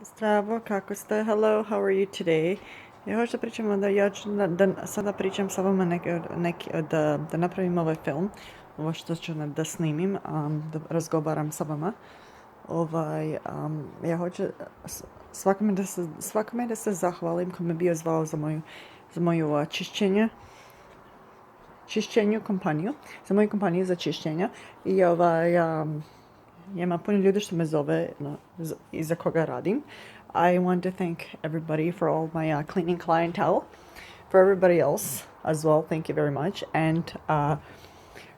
Zdravo, kako ste? Hello, how are you today? Ja hoću da pričam ja ću sada pričam sa vama da napravim ovaj film, ovo što ću da snimim, da razgovaram sa vama. Ja hoću svakome da se zahvalim ko me bio zvao za moju čišćenju kompaniju, za moju kompaniju za čišćenje. I ima puno ljudi što me zove i za koga radim. I want to thank everybody for all my cleaning clientele. For everybody else as well, thank you very much. And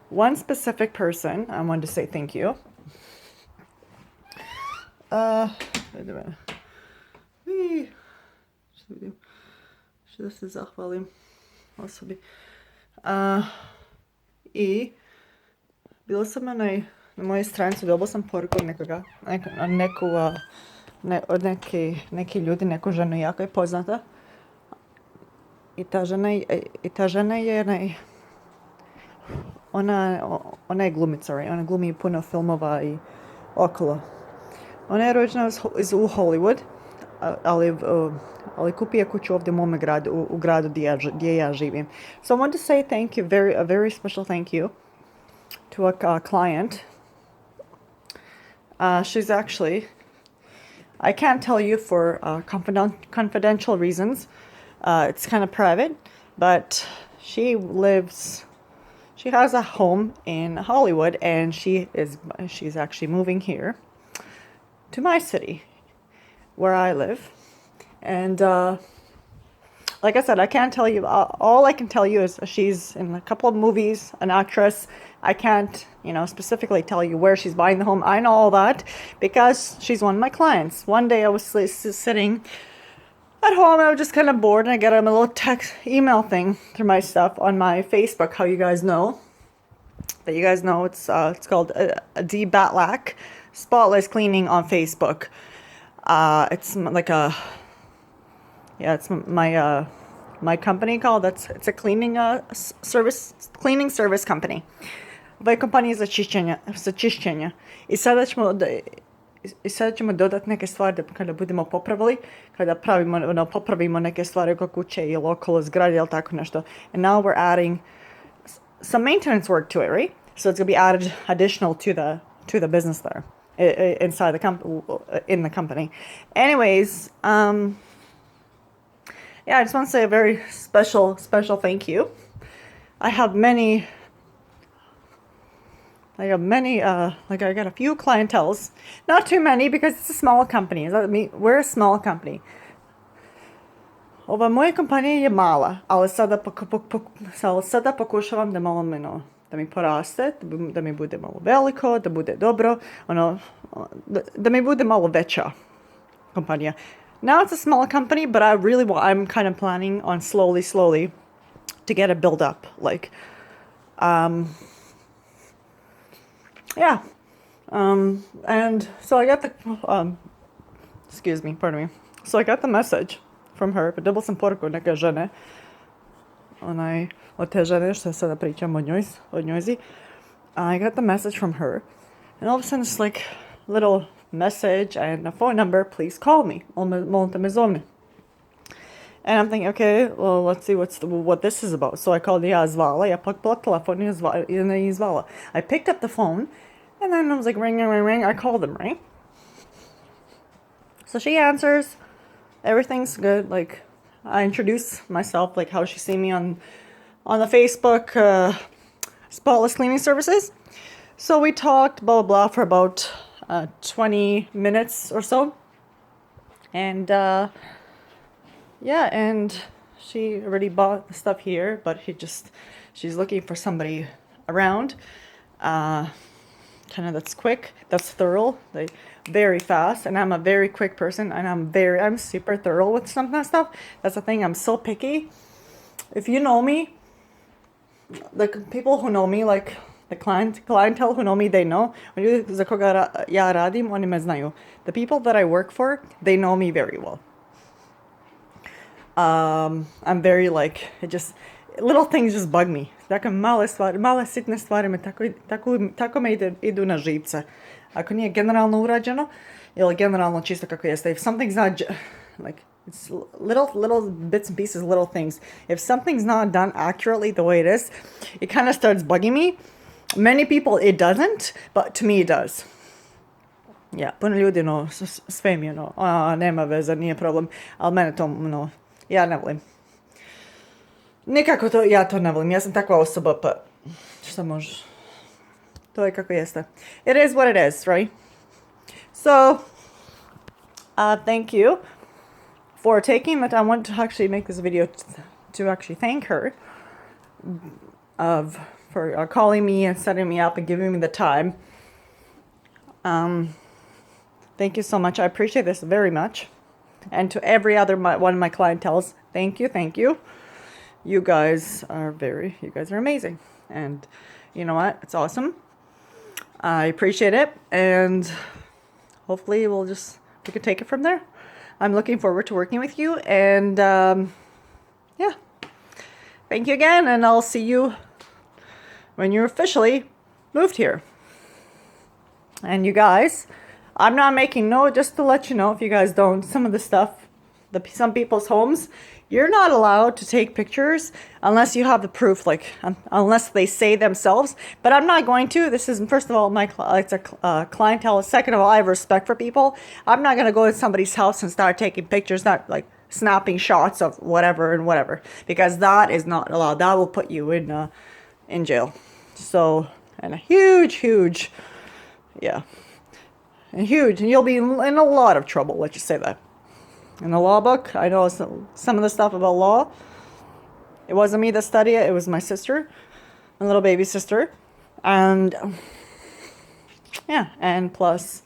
one specific person, I want to say thank you. Što da se zahvalim osobi. I bila sam na mojoj stranici, dobila sam poruku od neke ljudi, neku ženu jako je poznata. I ta žena je ona je glumica, right? Ona glumi puno filmova i okolo. Ona je rođena u Hollywood, ali kupila kuću ovdje u mome gradu, u gradu gdje ja živim. So I want to say thank you, a very special thank you to a client. She's actually, I can't tell you for confidential reasons. It's kind of private, but she has a home in Hollywood, and she's actually moving here to my city, where I live. And like I said, I can't tell you. All I can tell you is she's in a couple of movies, an actress. I can't, specifically tell you where she's buying the home. I know all that because she's one of my clients. One day I was sitting at home. I was just kind of bored, and I got a little email thing through my stuff on my Facebook. How you guys know? That you guys know it's called a D Batlack Spotless Cleaning on Facebook. It's like it's my company called. It's a cleaning service company. Ovo je kompanija za čišćenje. I sada ćemo dodati neke stvari kada budemo popravili, kada popravimo neke stvari oko kuće ili okolo zgrade ili tako nešto. And now we're adding some maintenance work to it, right? So it's going to be added additional to the business there, inside in the company. Anyways, I just want to say a very special thank you. I got a few clienteles, not too many because it's a small company. We're a small company. Ova moja kompanija je mala, ali sada pokušavam da malo da mi poraste, da mi bude malo veliko, da bude dobro, da mi bude malo veća kompanija. Now it's a small company, but I'm kind of planning on slowly to get it built up. And so I got So I got the message from her, but dobila sam poruku neke žene, od te žene što sada pričam o njojzi. I got the message from her, and all of a sudden it's like little message and a phone number, please call me. Molim te me zovni. And I'm thinking, okay, well, let's see what this is about. So I called zvala. Ja pokupila telefon i zvala. I picked up the phone, and then I was like, ring, ring, ring, ring. I called them, right? So she answers. Everything's good. Like, I introduce myself, like how she see me on the Facebook, Spotless Cleaning Services. So we talked, blah, blah, blah, for about 20 minutes or so. And, and she already bought the stuff here, but she's looking for somebody around, kind of that's quick, that's thorough, like very fast. And I'm a very quick person, and I'm super thorough with some of that stuff. That's the thing, I'm so picky. If you know me, like people who know me, like the clientele who know me, they know. Ljudi za koga ja radim, oni me znaju. The people that I work for, they know me very well. I'm very little things just bug me. Dakle, male sitne stvari me tako me idu na živce. Ako nije generalno urađeno, Ili generalno čisto kako jeste. If something's not, like, it's little bits and pieces, little things. If something's not done accurately the way it is, it kind of starts bugging me. Many people, it doesn't, but to me it does. Ja, puno ljudi, sve mi, nema veze, nije problem, ali mene to, ja ne volim. Nikako to, ja to ne volim, ja sam takva osoba, pa šta možeš? To je kako jeste. It is what it is, right? So, thank you for taking the time. I want to actually make this video to actually thank her for calling me and setting me up and giving me the time. Thank you so much. I appreciate this very much. And to every other one of my clientels, thank you. You guys are amazing. And you know what? It's awesome. I appreciate it. And hopefully we can take it from there. I'm looking forward to working with you. And yeah. Thank you again. And I'll see you when you're officially moved here. And you guys, I'm not making just to let you know, if you guys don't, some of the stuff, some people's homes, you're not allowed to take pictures unless you have the proof, like, unless they say themselves. But I'm not going to. This is, first of all, it's a clientele. Second of all, I have respect for people. I'm not going to go to somebody's house and start taking pictures, not like snapping shots of whatever, because that is not allowed. That will put you in jail. So, and a huge, yeah. And you'll be in a lot of trouble, let's just say that. In the law book, I know some of the stuff about law. It wasn't me that studied it, it was my sister, my little baby sister. And, yeah, and plus,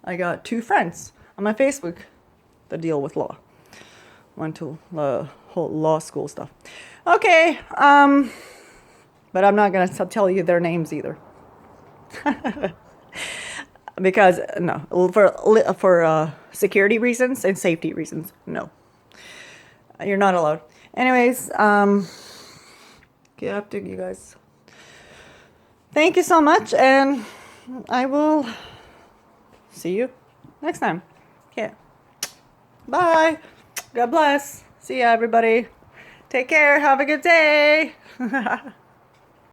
I got 2 friends on my Facebook that deal with law. Went to the whole law school stuff. Okay, but I'm not going to tell you their names either. Because, no, for security reasons and safety reasons, no. You're not allowed. Anyways, get up to you guys. Thank you so much, and I will see you next time. Yeah. Bye. God bless. See ya, everybody. Take care. Have a good day.